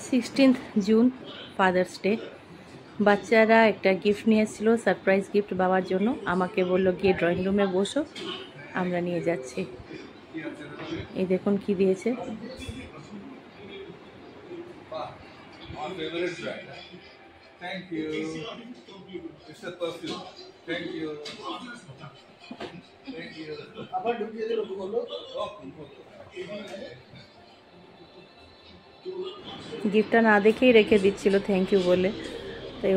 16th June father's day. বাচ্চারা একটা gift নিয়ে এসেছিল, সারপ্রাইজ গিফট বাবার জন্য। আমাকে বললো গিয়ে ড্রয়িং রুমে বসো, আমরা নিয়ে যাচ্ছি। এই দেখুন কি দিয়েছে। গিফটটা না দেখেই রেখে দিচ্ছিল থ্যাংক ইউ বলে। তাই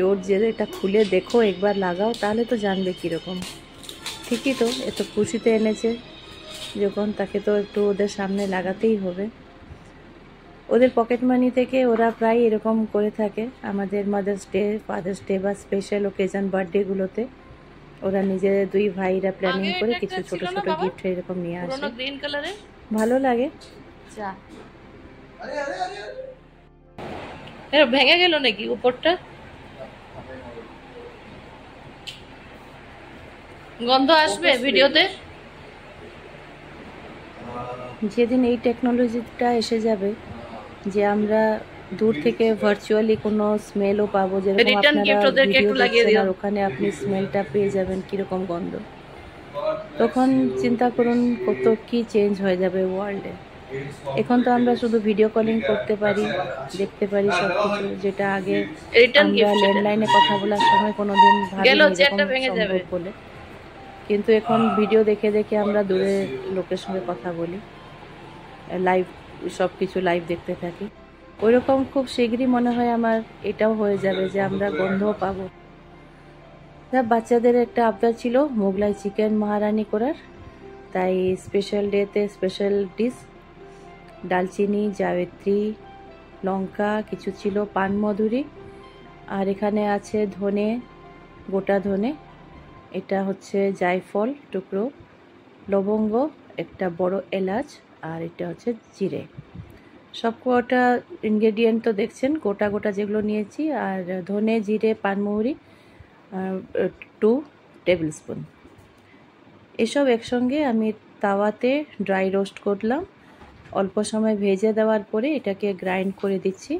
ওর যে এটা খুলে দেখো, একবার লাগাও, তাহলে তো জানবে কীরকম। ঠিকই তো, এত খুশিতে এনেছে যখন, তাকে তো একটু ওদের সামনে লাগাতেই হবে। ওদের পকেট মানি থেকে ওরা প্রায় এরকম করে থাকে। আমাদের মাদার্স ডে, ফাদার্স ডে বা স্পেশাল ওকেশন, বার্থডেগুলোতে ওরা নিজেদের দুই ভাইরা প্ল্যানিং করে কিছু ছোট ছোট গিফট এরকম নিয়ে আসে। গ্রিন কালারের ভালো লাগে। ভেঙে গেল নাকি উপরটা? গন্ধ আসবে ভিডিওতে। যেদিন এই টেকনোলজিটা এসে যাবে যে আমরা দূর থেকে ভার্চুয়ালি কোনো স্মেলও পাবো, যেরকম আপনারা ভিডিও দেখছেন আর ওখানে আপনি স্মেলটা পেয়ে যাবেন কিরকম গন্ধ, তখন চিন্তা করুন কত কি চেঞ্জ হয়ে যাবে ওয়ার্ল্ডে। এখন তো আমরা শুধু ভিডিও কলিং করতে পারি, দেখতে পারি সবকিছু, যেটা আগে আমরা ল্যান্ডলাইনে কথা বলার সময় কোনোদিন ভাবিনি সম্ভব বলে। কিন্তু এখন ভিডিও দেখে দেখে আমরা দূরের লোকের সঙ্গে কথা বলি, লাইভ সব কিছু লাইভ দেখতে থাকি। ওইরকম খুব শীঘ্রই মনে হয় আমার এটাও হয়ে যাবে যে আমরা গন্ধও পাবো। বাচ্চাদের একটা আবদার ছিল মোগলাই চিকেন মহারানি করার, তাই স্পেশাল ডেতে স্পেশাল ডিশ, ডালচিনি, জায়ত্রী, লঙ্কা, কিছু ছিল পানমধুরি, আর এখানে আছে ধনে, গোটা ধনে, এটা হচ্ছে জায়ফল টুকরো, লবঙ্গ, একটা বড় এলাচ, আর এটা হচ্ছে জিরে। সব কটা ইনগ্রেডিয়েন্ট তো দেখছেন, গোটা গোটা যেগুলো নিয়েছি। আর ধনে, জিরে, পানমৌরি 2 টেবিল স্পুন, এসব একসঙ্গে আমি তাওয়াতে ড্রাই রোস্ট করলাম। অল্প সময় ভেজে দেওয়ার পরে এটাকে গ্রাইন্ড করে দিচ্ছি।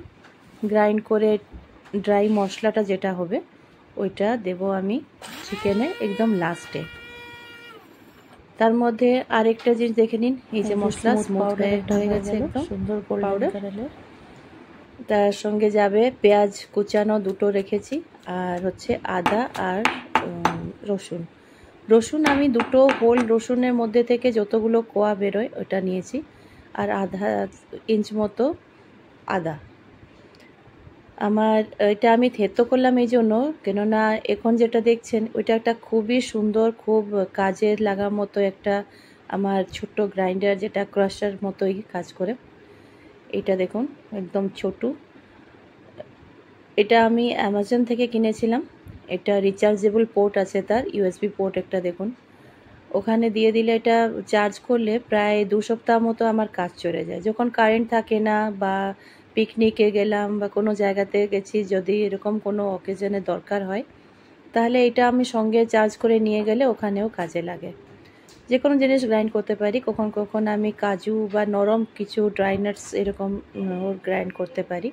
গ্রাইন্ড করে ড্রাই মশলাটা যেটা হবে ওইটা দেব আমি চিকেনে একদম লাস্টে। তার মধ্যে আরেকটা জিনিস দেখে নিন, এই যে মশলা পাউডার হয়ে গেছে, একদম সুন্দর পাউডার। তার সঙ্গে যাবে পেঁয়াজ কুচানো 2টো রেখেছি, আর হচ্ছে আদা আর রসুন। রসুন আমি 2টো হোল রসুনের মধ্যে থেকে যতগুলো কোয়া বেরোয় ওটা নিয়েছি, আর আধা ইঞ্চ মতো আদা। আমার এটা আমি থেতো করলাম এই জন্য, কেননা এখন যেটা দেখছেন ওইটা একটা খুবই সুন্দর, খুব কাজে লাগার মতো একটা আমার ছোট্ট গ্রাইন্ডার, যেটা ক্রাশার মতোই কাজ করে। এটা দেখুন একদম ছোটো, এটা আমি অ্যামাজন থেকে কিনেছিলাম। এটা রিচার্জেবল পোর্ট আছে, তার ইউএসবি পোর্ট একটা দেখুন। ওখানে দিয়ে দিলে এটা চার্জ করলে প্রায় 2 সপ্তাহ মতো আমার কাজ চলে যায়। যখন কারেন্ট থাকে না বা পিকনিকে গেলাম বা কোনো জায়গাতে গেছি, যদি এরকম কোনো অকেশনে দরকার হয়, তাহলে এটা আমি সঙ্গে চার্জ করে নিয়ে গেলে ওখানেও কাজে লাগে। যে কোনো জিনিস গ্রাইন্ড করতে পারি, কখন কখন আমি কাজু বা নরম কিছু ড্রাই নাটস এরকম গ্রাইন্ড করতে পারি।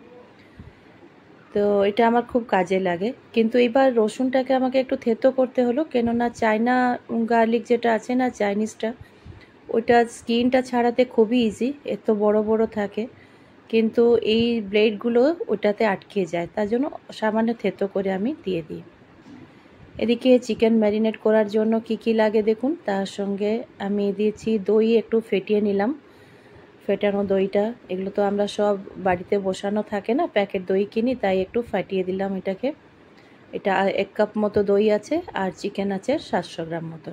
তো এটা আমার খুব কাজে লাগে। কিন্তু এবার রসুনটাকে আমাকে একটু থেতো করতে হলো, কেননা চায়না গার্লিক যেটা আছে না, চাইনিজটা, ওইটা স্কিনটা ছাড়াতে খুবই ইজি, এত বড় বড় থাকে, কিন্তু এই ব্লেডগুলো ওটাতে আটকে যায়, তার জন্য সামান্য থেতো করে আমি দিয়ে দিই। এদিকে চিকেন ম্যারিনেট করার জন্য কি কি লাগে দেখুন। তার সঙ্গে আমি দিয়েছি দই, একটু ফেটিয়ে নিলাম, ফেটানো দইটা। এগুলো তো আমরা সব বাড়িতে বসানো থাকে না, প্যাকেট দই কিনি, তাই একটু ফাটিয়ে দিলাম এটাকে। এটা 1 কাপ মতো দই আছে, আর চিকেন আছে 700 গ্রাম মতো।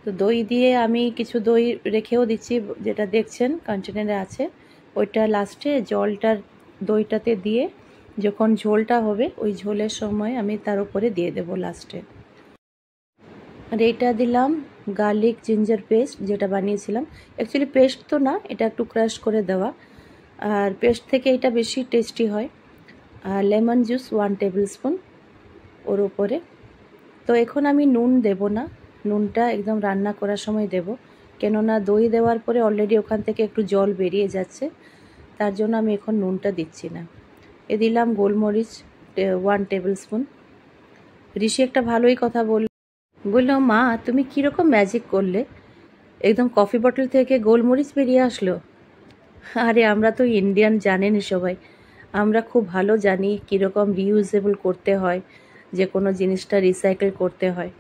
তো দই দিয়ে আমি কিছু দই রেখেও দিচ্ছি, যেটা দেখছেন কন্টেনারে আছে। ওইটা লাস্টে জলটার দইটাতে দিয়ে যখন ঝোলটা হবে, ওই ঝোলের সময় আমি তার উপরে দিয়ে দেব লাস্টে। আর এইটা দিলাম গার্লিক জিঞ্জার পেস্ট, যেটা বানিয়েছিলাম। অ্যাকচুয়ালি পেস্ট তো না, এটা একটু ক্রাশ করে দেওয়া, আর পেস্ট থেকে এটা বেশি টেস্টি হয়। আর লেমন জুস 1 টেবিল স্পুন ওর উপরে। তো এখন আমি নুন দেব না, নুনটা একদম রান্না করার সময় দেব, কেননা দই দেওয়ার পরে অলরেডি ওখান থেকে একটু জল বেরিয়ে যাচ্ছে, তার জন্য আমি এখন নুনটা দিচ্ছি না। এ দিলাম গোলমরিচ 1 টেবিল স্পুন। ঋষি একটা ভালোই কথা বললো, মা তুমি কীরকম ম্যাজিক করলে, একদম কফি বটল থেকে গোলমরিচ বেরিয়ে আসলো। আরে আমরা তো ইন্ডিয়ান, জানেনই সবাই, আমরা খুব ভালো জানি কীরকম রিউজেবল করতে হয়, যে কোনো জিনিসটা রিসাইকেল করতে হয়।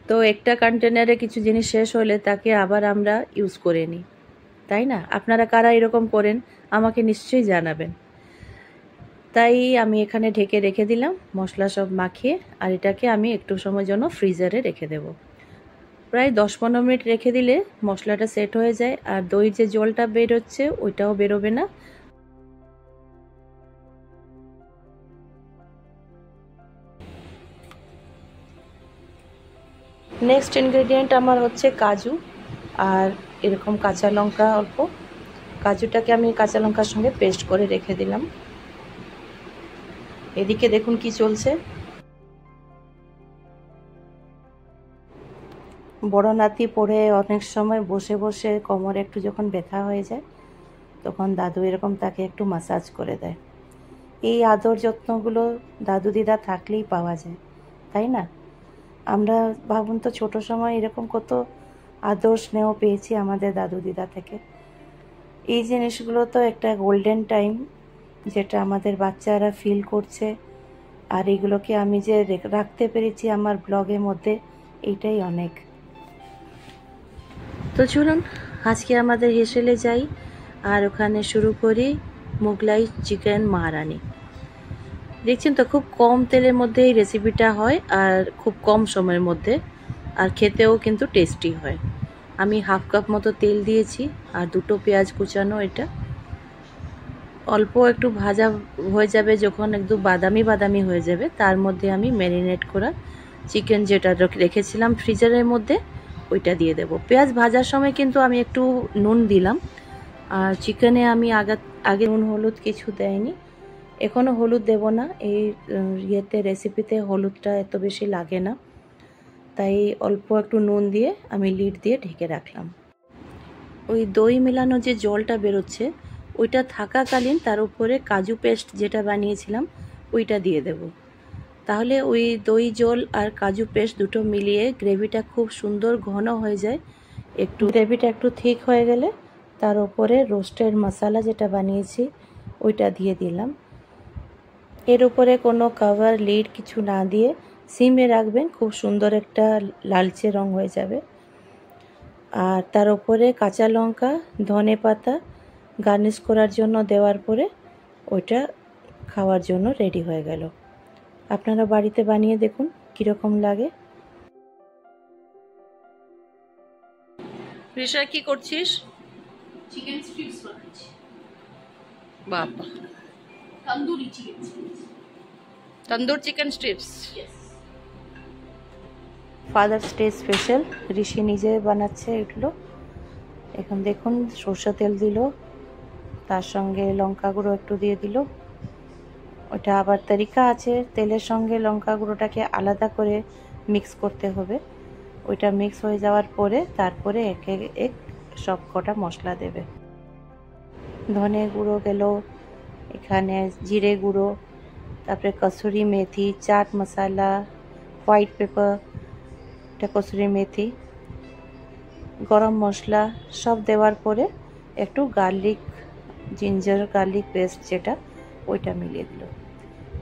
তো একটা কন্টেনারে কিছু জিনিস শেষ হলে তাকে আবার আমরা ইউজ করে নিই, তাই না? আপনারা কারা এরকম করেন আমাকে নিশ্চয়ই জানাবেন। তাই আমি এখানে ঢেকে রেখে দিলাম মশলা সব মাখিয়ে, আর এটাকে আমি একটু সময় জন্য ফ্রিজারে রেখে দেব। প্রায় 10-15 মিনিট রেখে দিলে মশলাটা সেট হয়ে যায়, আর দইয়ের যে জলটা বেরোচ্ছে ওইটাও বেরোবে না। নেক্সট ইনগ্রেডিয়েন্ট আমার হচ্ছে কাজু আর এরকম কাঁচা লঙ্কা অল্প। কাজুটাকে আমি কাঁচা লঙ্কার সঙ্গে পেস্ট করে রেখে দিলাম। এদিকে দেখুন কি চলছে। বড় নাতি পড়ে অনেক সময় বসে বসে কোমরে একটু যখন ব্যথা হয়ে যায় তখন দাদু এরকম তাকে একটু মাসাজ করে দেয়। এই আদর যত্নগুলো দাদু দিদা থাকলেই পাওয়া যায়, তাই না? আমরা ভাবুন তো ছোট সময় এরকম কত আদর স্নেহ পেয়েছি আমাদের দাদু দিদা থেকে। এই জিনিসগুলো তো একটা গোল্ডেন টাইম, যেটা আমাদের বাচ্চারা ফিল করছে, আর এগুলোকে আমি যে রাখতে পেরেছি আমার ব্লগের মধ্যে, এইটাই অনেক। তো চলুন আজকে আমাদের হেসেলে যাই আর ওখানে শুরু করি মোগলাই চিকেন মাহারানি। দেখছেন তো খুব কম তেলের মধ্যে এই রেসিপিটা হয় আর খুব কম সময়ের মধ্যে, আর খেতেও কিন্তু টেস্টি হয়। আমি 1/2 কাপ মতো তেল দিয়েছি আর 2টো পেঁয়াজ কুচানো। এটা অল্প একটু ভাজা হয়ে যাবে, যখন একদম বাদামি বাদামি হয়ে যাবে তার মধ্যে আমি ম্যারিনেট করা চিকেন যেটা রেখেছিলাম ফ্রিজারের মধ্যে ওইটা দিয়ে দেব। পেঁয়াজ ভাজার সময় কিন্তু আমি একটু নুন দিলাম, আর চিকেনে আমি আগে নুন হলুদ কিছু দেয়নি, এখনও হলুদ দেব না। এই রেসিপিতে হলুদটা এত বেশি লাগে না, তাই অল্প একটু নুন দিয়ে আমি লিড দিয়ে ঢেকে রাখলাম। ওই দই মেলানো যে জলটা বেরোচ্ছে ওইটা থাকাকালীন তার উপরে কাজু পেস্ট যেটা বানিয়েছিলাম ওইটা দিয়ে দেব। তাহলে ওই দই জল আর কাজু পেস্ট দুটো মিলিয়ে গ্রেভিটা খুব সুন্দর ঘন হয়ে যায়। গ্রেভিটা একটু থিক হয়ে গেলে তার উপরে রোস্টেড মশলা যেটা বানিয়েছি ওইটা দিয়ে দিলাম। এর উপরে কোনো কভার লিড কিছু না দিয়ে সিমে রাখবেন, খুব সুন্দর একটা লালচে রং হয়ে যাবে। আর তার উপরে কাঁচা লঙ্কা, ধনে পাতা গার্নিশ করার জন্য দেওয়ার পরে ওইটা খাওয়ার জন্য রেডি হয়ে গেল। আপনারা বাড়িতে বানিয়ে দেখুন কীরকম লাগে। ঋষা কি করছিস? চিকেন স্ট্রিপস বানাচ্ছি। বাবা, tandoori chicken strips. Tandoor chicken strips. Yes. Father's day special Rishi নিজে বানাচ্ছে এগুলো। এখন দেখুন সরষে তেল দিল, তার সঙ্গে লঙ্কা গুঁড়ো একটু দিয়ে দিল। ওটা আবার তরিকা আছে, তেলের সঙ্গে লঙ্কা গুঁড়োটাকে আলাদা করে মিক্স করতে হবে। ওইটা মিক্স হয়ে যাওয়ার পরে তারপরে এক এক সব কটা মশলা দেবে। ধনে গুঁড়ো গেল, এখানে জিরে গুঁড়ো, তারপরে কসুরি মেথি, চাট মশলা, হোয়াইট পেপার, এটা কসুরি মেথি, গরম মশলা সব দেওয়ার পরে একটু জিঞ্জার গার্লিক পেস্ট যেটা ওইটা মিলিয়ে দিল।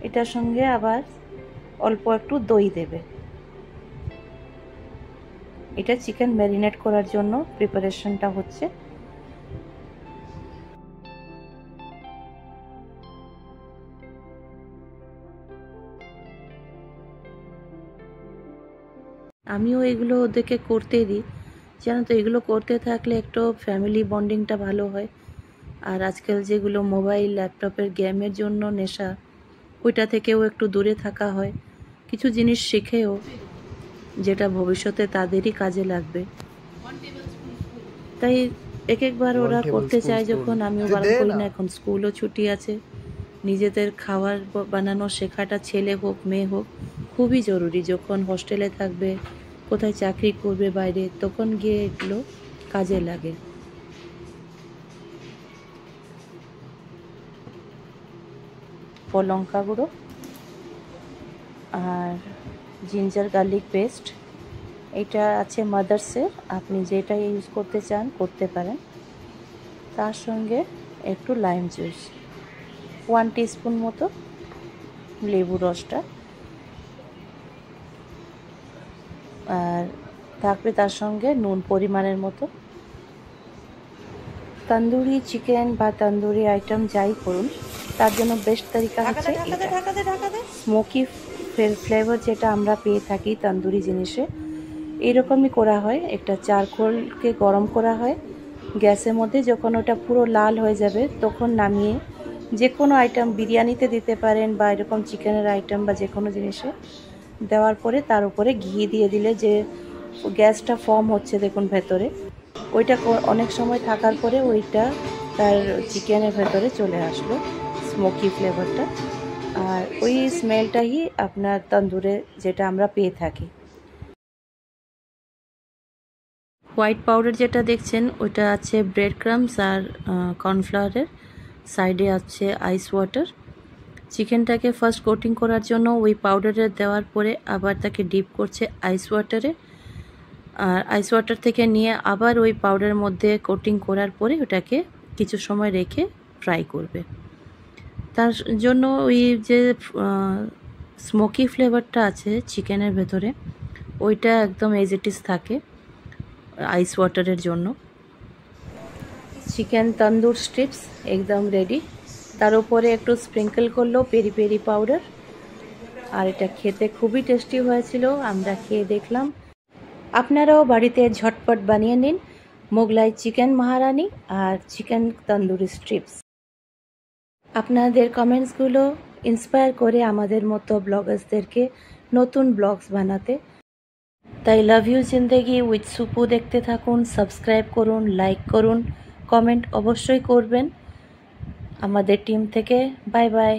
এটার সঙ্গে আবার অল্প একটু দই দেবে। এটা চিকেন ম্যারিনেট করার জন্য প্রিপারেশনটা হচ্ছে। আমিও এগুলো ওদেরকে করতে দিই, জানো তো এগুলো করতে থাকলে একটু ফ্যামিলি বন্ডিংটা ভালো হয়। আর আজকাল যেগুলো মোবাইল ল্যাপটপের গেমের জন্য নেশা, ওইটা থেকেও একটু দূরে থাকা হয়, কিছু জিনিস শিখেও যেটা ভবিষ্যতে তাদেরই কাজে লাগবে। তাই একবার ওরা করতে চায় যখন, আমিও বারণ করি না। এখন স্কুলও ছুটি আছে, নিজেদের খাবার বানানো শেখাটা ছেলে হোক মেয়ে হোক খুবই জরুরি। যখন হোস্টেলে থাকবে, কোথায় চাকরি করবে বাইরে, তখন গিয়ে এগুলো কাজে লাগে। লঙ্কা গুঁড়ো আর জিঞ্জার গার্লিক পেস্ট, এটা আছে মাদার্সের, আপনি যেটা ইউজ করতে চান করতে পারেন। তার সঙ্গে একটু লাইম জুস, 1 টিস্পুন মতো লেবু রসটা, আর থাকবে তার সঙ্গে নুন পরিমাণের মতো। তন্দুরি চিকেন বা তন্দুরি আইটেম যাই করুন, তার জন্য বেস্ট তরিকা হচ্ছে স্মোকি ফ্লেভার যেটা আমরা পেয়ে থাকি তন্দুরি জিনিসে, এরকমই করা হয়। একটা চারকোলকে গরম করা হয় গ্যাসের মধ্যে, যখন ওটা পুরো লাল হয়ে যাবে তখন নামিয়ে যে কোনো আইটেম বিরিয়ানিতে দিতে পারেন বা এরকম চিকেনের আইটেম বা যে কোনো জিনিসে দেওয়ার পরে তার উপরে ঘি দিয়ে দিলে যে গ্যাসটা ফর্ম হচ্ছে দেখুন ভেতরে, ওইটা অনেক সময় থাকার পরে ওইটা তার চিকেনের ভেতরে চলে আসলো স্মোকি ফ্লেভারটা, আর ওই স্মেলটাই আপনার তন্দুরে যেটা আমরা পেয়ে থাকি। হোয়াইট পাউডার যেটা দেখছেন ওইটা আছে ব্রেড ক্রামস আর কর্নফ্লাওয়ারের, সাইডে আছে আইস ওয়াটার। চিকেনটাকে ফার্স্ট কোটিং করার জন্য ওই পাউডারে দেওয়ার পরে আবার তাকে ডিপ করছে আইস ওয়াটারে, আর আইস ওয়াটার থেকে নিয়ে আবার ওই পাউডারের মধ্যে কোটিং করার পরে ওটাকে কিছু সময় রেখে ফ্রাই করবে। তার জন্য ওই যে স্মোকি ফ্লেভারটা আছে চিকেনের ভেতরে, ওইটা একদম এজ ইট ইজ থাকে আইস ওয়াটারের জন্য। চিকেন তন্দুর স্ট্রিপস একদম রেডি, তার উপরে একটু স্প্রিঙ্কেল করলো পেরি পেরি পাউডার, আর এটা খেতে খুবই টেস্টি হয়েছিল, আমরা খেয়ে দেখলাম। আপনারাও বাড়িতে ঝটপট বানিয়ে নিন মোগলাই চিকেন মহারানি আর চিকেন তন্দুরি স্ট্রিপস। আপনাদের কমেন্টসগুলো ইন্সপায়ার করে আমাদের মতো ব্লগার্সদেরকে নতুন ব্লগস বানাতে। তাই love you Zindagi with Supu দেখতে থাকুন, সাবস্ক্রাইব করুন, লাইক করুন, কমেন্ট অবশ্যই করবেন। আমাদের টিম থেকে বাই বাই।